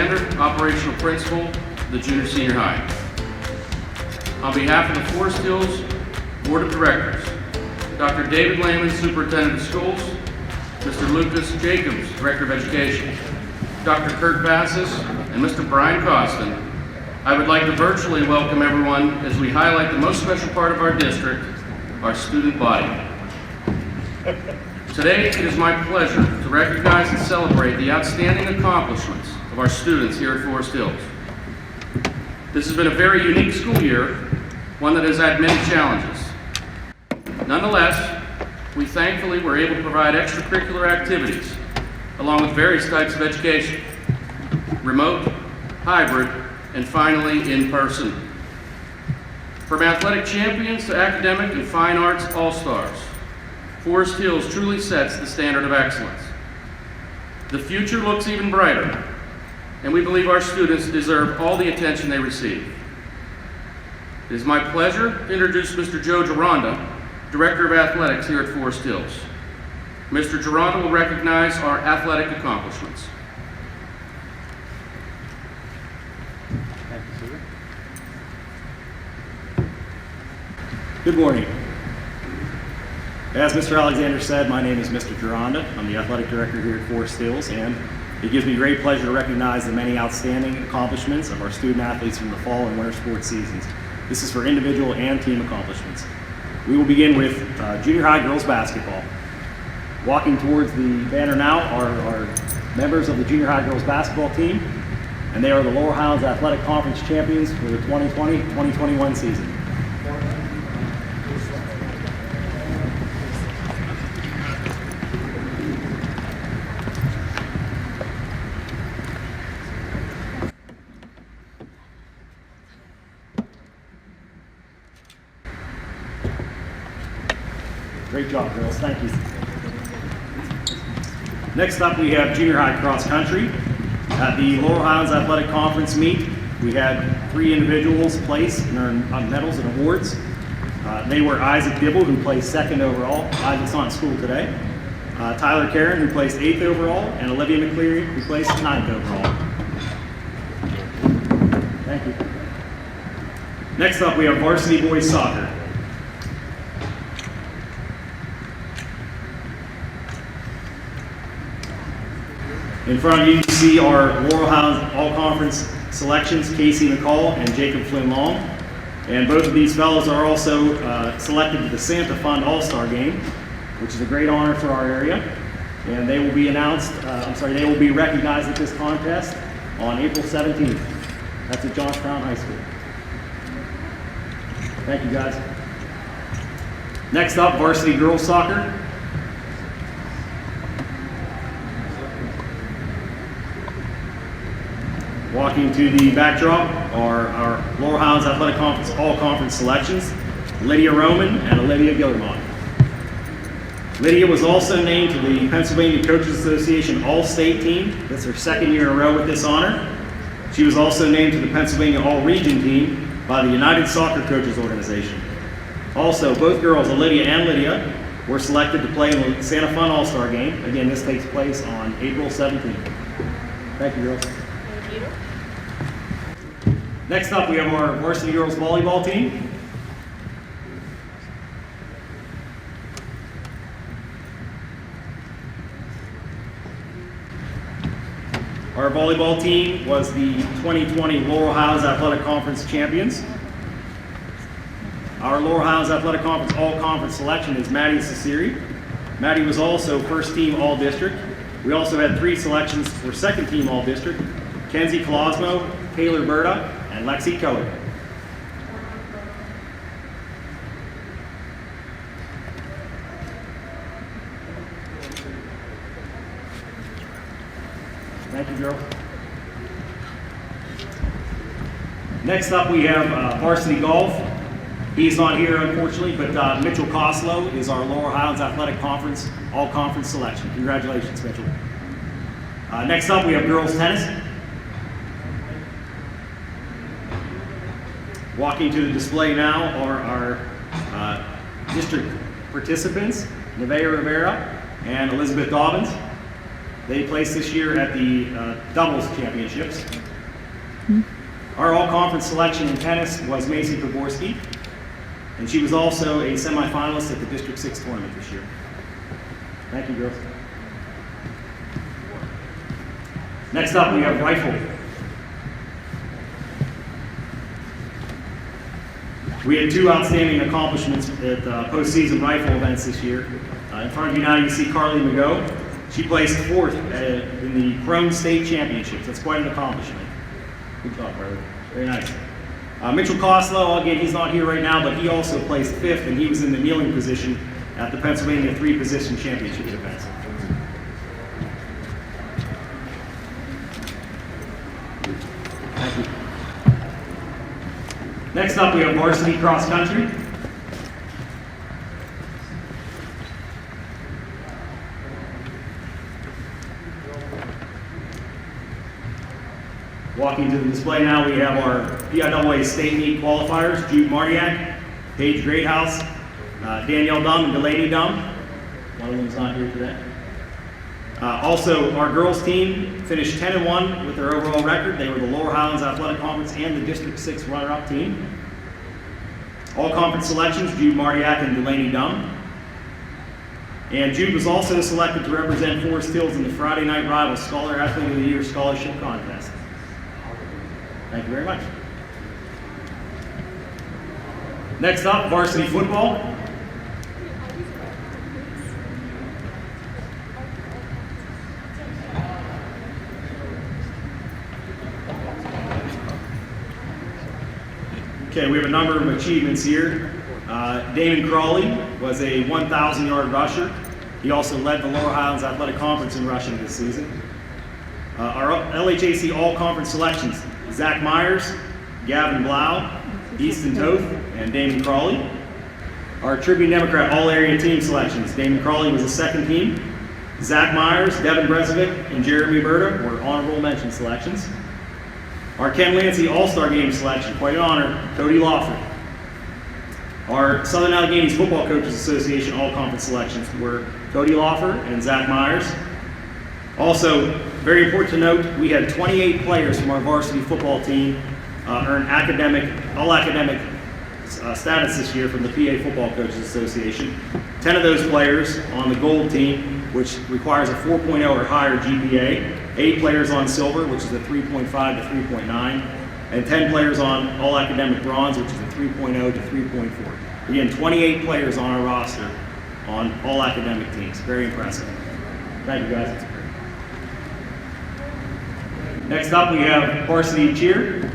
Alexander, Operational Principal, the Junior Senior High. On behalf of the Forest Hills Board of Directors, Dr. David Lehman, Superintendent of Schools, Mr. Lucas Jacobs, Director of Education, Dr. Kurt Bassis, and Mr. Brian Costin, I would like to virtually welcome everyone as we highlight the most special part of our district, our student body. Today, it is my pleasure to recognize and celebrate the outstanding accomplishments of our students here at Forest Hills. This has been a very unique school year, one that has had many challenges. Nonetheless, we thankfully were able to provide extracurricular activities along with various types of education, remote, hybrid, and finally in person. From athletic champions to academic and fine arts all-stars, Forest Hills truly sets the standard of excellence. The future looks even brighter, and we believe our students deserve all the attention they receive. It is my pleasure to introduce Mr. Joe Gironda, Director of Athletics here at Forest Hills. Mr. Gironda will recognize our athletic accomplishments. Good morning. As Mr. Alexander said, my name is Mr. Gironda. I'm the Athletic Director here at Forest Hills, and it gives me great pleasure to recognize the many outstanding accomplishments of our student athletes from the fall and winter sports seasons. This is for individual and team accomplishments. We will begin with junior high girls basketball. Walking towards the banner now are members of the junior high girls basketball team, and they are the Laurel Highlands Athletic Conference champions for the 2020-2021 season. Great job, girls. Thank you. Next up, we have junior high cross country. At the Laurel Highlands Athletic Conference meet, we had 3 individuals place and earn medals and awards. They were Isaac Dibble, who placed 2nd overall. Isaac's not in school today. Tyler Karen, who placed 8th overall, and Olivia McCleary, who placed 9th overall. Thank you. Next up, we have varsity boys soccer. In front of you, you see our Laurel Highlands All-Conference selections, Casey McCall and Jacob Flynn Long. And both of these fellows are also selected to the Santa Fund All-Star Game, which is a great honor for our area. And they will be they will be recognized at this contest on April 17th. That's at Johnstown High School. Thank you, guys. Next up, varsity girls soccer. Walking to the backdrop are our Laurel Highlands Athletic Conference All-Conference selections, Lydia Roman and Olivia Gillermont. Lydia was also named to the Pennsylvania Coaches Association All-State team. That's her 2nd year in a row with this honor. She was also named to the Pennsylvania All-Region team by the United Soccer Coaches Organization. Also, both girls, Olivia and Lydia, were selected to play in the Santa Fun All-Star Game. Again, this takes place on April 17th. Thank you, girls. Next up, we have our varsity girls volleyball team. Our volleyball team was the 2020 Laurel Highlands Athletic Conference champions. Our Laurel Highlands Athletic Conference All-Conference selection is Maddie Cesari. Maddie was also first team All-District. We also had 3 selections for second team All-District: Kenzie Colosmo, Taylor Berta, and Lexi Keller. Thank you, girls. Next up, we have Varsity Golf. He's not here, unfortunately, but Mitchell Koslow is our Laurel Highlands Athletic Conference All-Conference selection. Congratulations, Mitchell. Next up, we have girls tennis. Walking to the display now are our district participants, Nevaeh Rivera and Elizabeth Dobbins. They placed this year at the doubles championships. Our all-conference selection in tennis was Macy Preborsky, and she was also a semifinalist at the District 6 tournament this year. Thank you, girls. Next up, we have rifle. We had two outstanding accomplishments at postseason rifle events this year. In front of you now, you see Carly McGough. She placed fourth in the Prone State Championships. That's quite an accomplishment. Good job, brother. Very nice. Mitchell Coslow, again, he's not here right now, but he also placed fifth, and he was in the kneeling position at the Pennsylvania three-position championship events. Thank you. Next up, we have varsity cross country. Walking to the display now, we have our PIAA State Meet qualifiers, Jude Martiak, Paige Greathouse, Danielle Dumb, and Delaney Dumb. One of them is not here today. Also, our girls team finished 10-1 with their overall record. They were the Laurel Highlands Athletic Conference and the District 6 runner-up team. All conference selections, Jude Martiak and Delaney Dumb. And Jude was also selected to represent Forest Hills in the Friday Night Rivals Scholar Athlete of the Year Scholarship Contest. Thank you very much. Next up, varsity football. Okay, we have a number of achievements here. Damon Crawley was a 1,000-yard rusher. He also led the Laurel Highlands Athletic Conference in rushing this season. Our LHAC all-conference selections, Zach Myers, Gavin Blau, Easton Toth, and Damon Crawley. Our Tribune Democrat all-area team selections, Damon Crawley was the second team. Zach Myers, Devin Brezovic, and Jeremy Berta were honorable mention selections. Our Ken Lancy All-Star Game selection, quite an honor, Cody Lawford. Our Southern Alleghenies Football Coaches Association all-conference selections were Cody Lawford and Zach Myers. Also, very important to note, we had 28 players from our varsity football team earn all-academic status this year from the PA Football Coaches Association. 10 of those players on the gold team, which requires a 4.0 or higher GPA. 8 players on silver, which is a 3.5 to 3.9. And 10 players on all-academic bronze, which is a 3.0 to 3.4. Again, 28 players on our roster on all-academic teams. Very impressive. Thank you, guys. Next up, we have Varsity Cheer.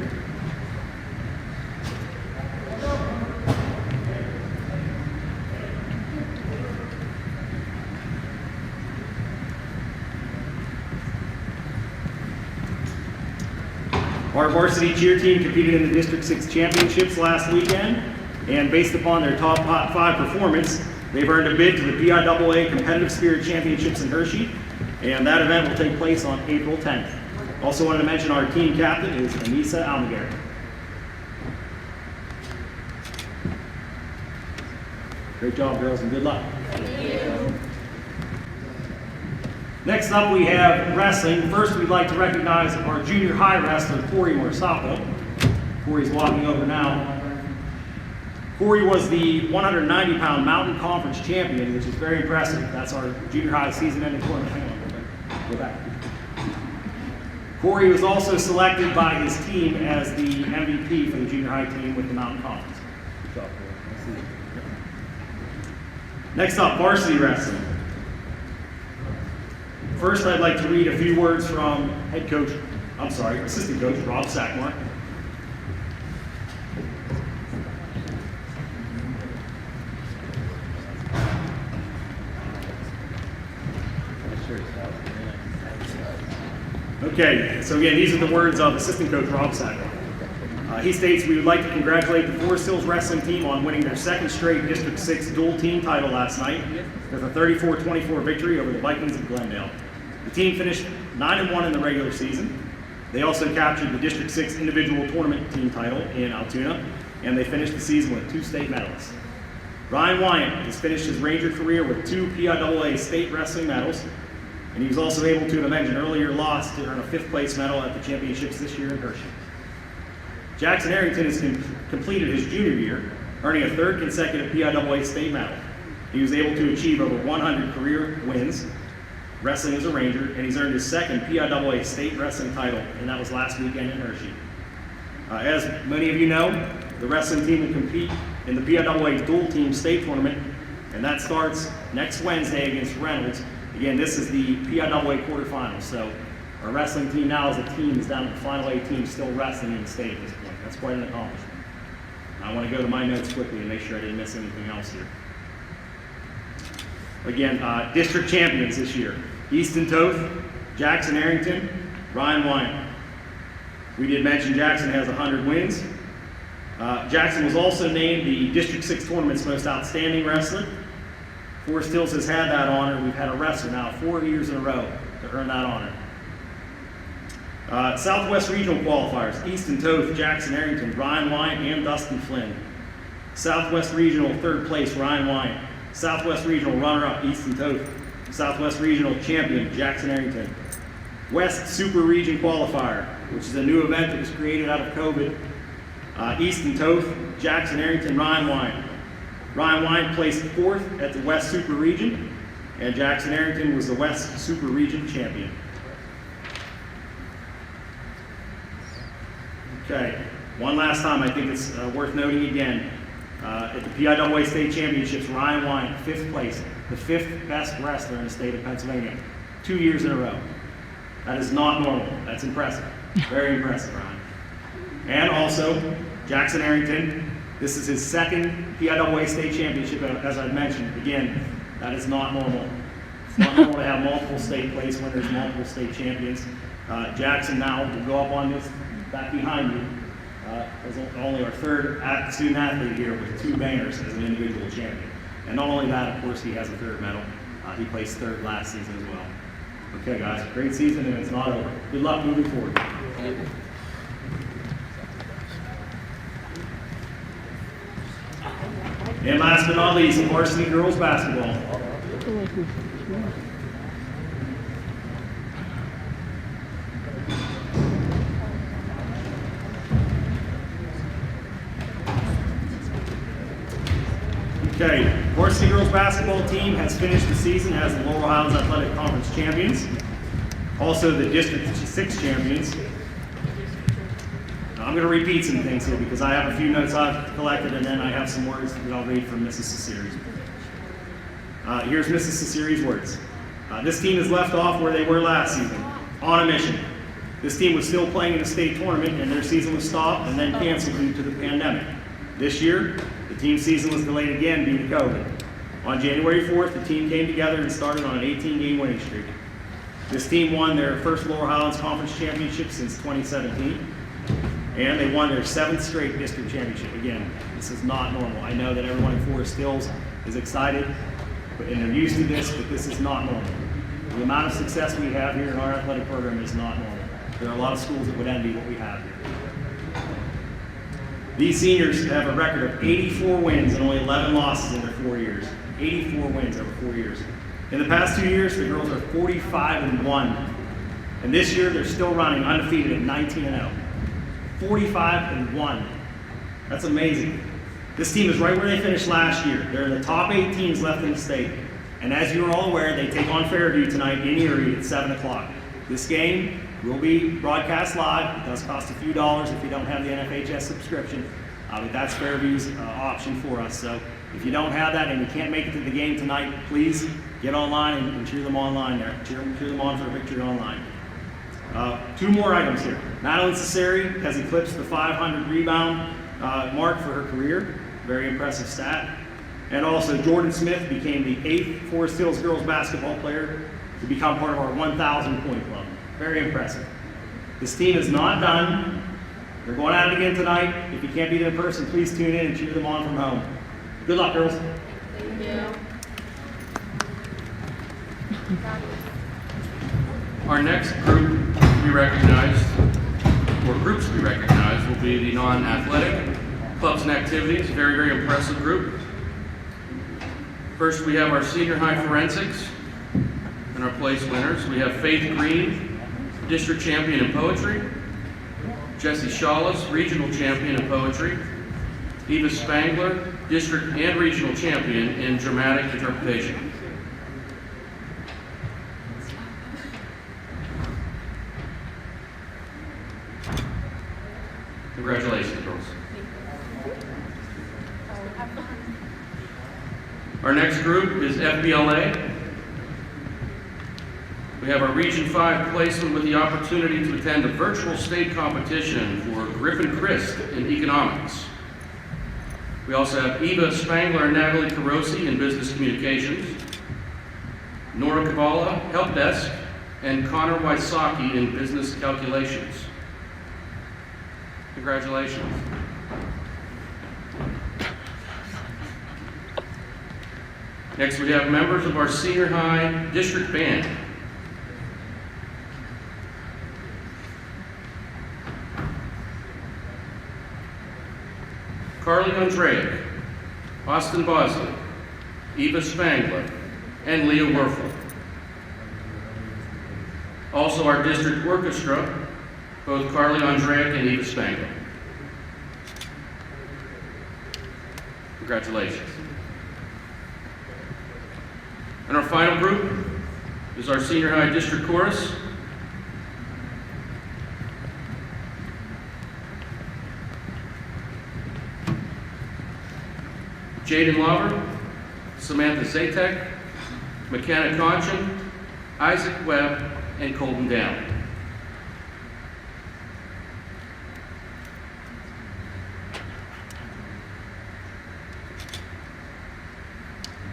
Our Varsity Cheer team competed in the District 6 Championships last weekend, and based upon their top 5 performance, they've earned a bid to the PIAA Competitive Spirit Championships in Hershey, and that event will take place on April 10th. Also wanted to mention our team captain is Anissa Almaguer. Great job, girls, and good luck. Thank you. Next up, we have wrestling. First, we'd like to recognize our junior high wrestler, Corey Morsapo. Corey's walking over now. Corey was the 190-pound Mountain Conference champion, which is very impressive. That's our junior high season-ending tournament. Hang on, go back. Corey was also selected by his team as the MVP for the junior high team with the Mountain Conference. Good job, Corey. Next up, varsity wrestling. First, I'd like to read a few words from assistant coach Rob Sackmore. Okay, so again, these are the words of assistant coach Rob Sackmore. He states, we would like to congratulate the Forest Hills wrestling team on winning their second straight District 6 dual team title last night with a 34-24 victory over the Vikings of Glendale. The team finished 9-1 in the regular season. They also captured the District 6 individual tournament team title in Altoona, and they finished the season with 2 state medals. Ryan Wyant has finished his Ranger career with 2 PIAA state wrestling medals. and he was also able to avenge an earlier loss to earn a 5th place medal at the championships this year in Hershey. Jackson Harrington has completed his junior year, earning a 3rd consecutive PIAA state medal. He was able to achieve over 100 career wins wrestling as a ranger, and he's earned his 2nd PIAA state wrestling title, and that was last weekend in Hershey. As many of you know, the wrestling team will compete in the PIAA dual team state tournament, and that starts next Wednesday against Reynolds. Again, this is the PIAA quarterfinals, so our wrestling team now as a team is down to the final 8 teams still wrestling in the state at this point. That's quite an accomplishment. I want to go to my notes quickly and make sure I didn't miss anything else here. Again, district champions this year: Easton Toth, Jackson Harrington, Ryan Wyatt. We did mention Jackson has 100 wins. Jackson was also named the District 6 Tournament's most outstanding wrestler. Forest Hills has had that honor. We've had a wrestler now 4 years in a row to earn that honor. Southwest Regional Qualifiers: Easton Toth, Jackson Harrington, Ryan Wyatt, and Dustin Flynn. Southwest Regional 3rd place, Ryan Wyatt. Southwest Regional runner-up, Easton Toth. Southwest Regional champion, Jackson Harrington. West Super Region Qualifier, which is a new event that was created out of COVID. Easton Toth, Jackson Harrington, Ryan Wyatt. Ryan Wyatt placed 4th at the West Super Region, and Jackson Harrington was the West Super Region champion. Okay, one last time, I think it's worth noting again. At the PIAA State Championships, Ryan Wyatt, 5th place, the 5th best wrestler in the state of Pennsylvania, 2 years in a row. That is not normal. That's impressive. Very impressive, Ryan. And also, Jackson Harrington, this is his 2nd PIAA State Championship, as I mentioned. Again, that is not normal. It's not normal to have multiple state place winners, multiple state champions. Jackson now will go up on this back behind you. Is only our 3rd student athlete here with 2 bangers as an individual champion. And not only that, of course, he has a 3rd medal. He placed 3rd last season as well. Okay, guys, great season, and it's not over. Good luck moving forward. And last but not least, varsity girls basketball. Okay, varsity girls basketball team has finished the season as the Laurel Highlands Athletic Conference champions, also the District 6 champions. Now, I'm going to repeat some things here because I have a few notes I've collected, and then I have some words that I'll read from Mrs. Cesari's. Here's Mrs. Cesari's words. This team has left off where they were last season, on a mission. This team was still playing in the state tournament, and their season was stopped and then canceled due to the pandemic. This year, the team season was delayed again due to COVID. On January 4th, the team came together and started on an 18-game winning streak. This team won their first Laurel Highlands Conference Championship since 2017, and they won their 7th straight district championship. Again, this is not normal. I know that everyone in Forest Hills is excited, and they're used to this, but this is not normal. The amount of success we have here in our athletic program is not normal. There are a lot of schools that would envy what we have here. These seniors have a record of 84 wins and only 11 losses in their 4 years. 84 wins over 4 years. In the past 2 years, the girls are 45-1. And this year, they're still running undefeated at 19-0. 45-1. That's amazing. This team is right where they finished last year. They're in the top 8 teams left in the state. And as you're all aware, they take on Fairview tonight in Erie at 7 o'clock. This game will be broadcast live. It does cost a few dollars if you don't have the NFHS subscription, but that's Fairview's option for us. So if you don't have that and you can't make it to the game tonight, please get online and cheer them online there. Cheer them on for a victory online. 2 more items here. Madeline Cesari has eclipsed the 500 rebound mark for her career. Very impressive stat. And also Jordan Smith became the 8th Forest Hills girls basketball player to become part of our 1,000 point club. Very impressive. This team is not done. They're going at it again tonight. If you can't be there in person, please tune in and cheer them on from home. Good luck, girls. Thank you. Our next group to be recognized, or groups to be recognized, will be the non-athletic clubs and activities. Very, very impressive group. First, we have our senior high forensics. And our place winners, we have Faith Green, District Champion in Poetry, Jesse Shawless, Regional Champion in Poetry, Eva Spangler, District and Regional Champion in Dramatic Interpretation. Congratulations, girls. Our next group is Fbla. We have our Region 5 placement with the opportunity to attend a virtual state competition for Griffin Christ in economics. We also have Eva Spangler and Natalie Carosi in business communications, Nora Kavala, help desk, and Connor Wysocki in business calculations. Congratulations. Next, we have members of our senior high district band. Carly Andreak, Austin Bosley, Eva Spangler, and Leah Werfel. Also our district orchestra, both Carly Andreak and Eva Spangler. Congratulations. And our final group is our senior high district chorus. Jaden Lauber, Samantha Zatek, McKenna Conchin, Isaac Webb, and Colton Down.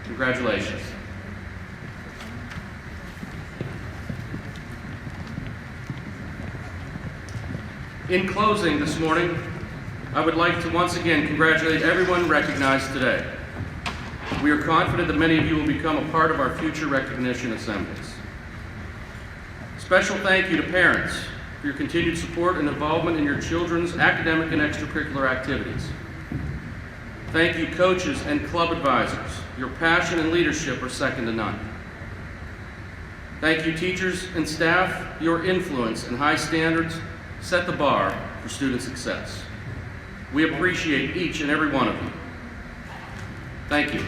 Congratulations. In closing this morning, I would like to once again congratulate everyone recognized today. We are confident that many of you will become a part of our future recognition assemblies. Special thank you to parents for your continued support and involvement in your children's academic and extracurricular activities. Thank you, coaches and club advisors. Your passion and leadership are second to none. Thank you, teachers and staff. Your influence and high standards set the bar for student success. We appreciate each and every one of you. Thank you.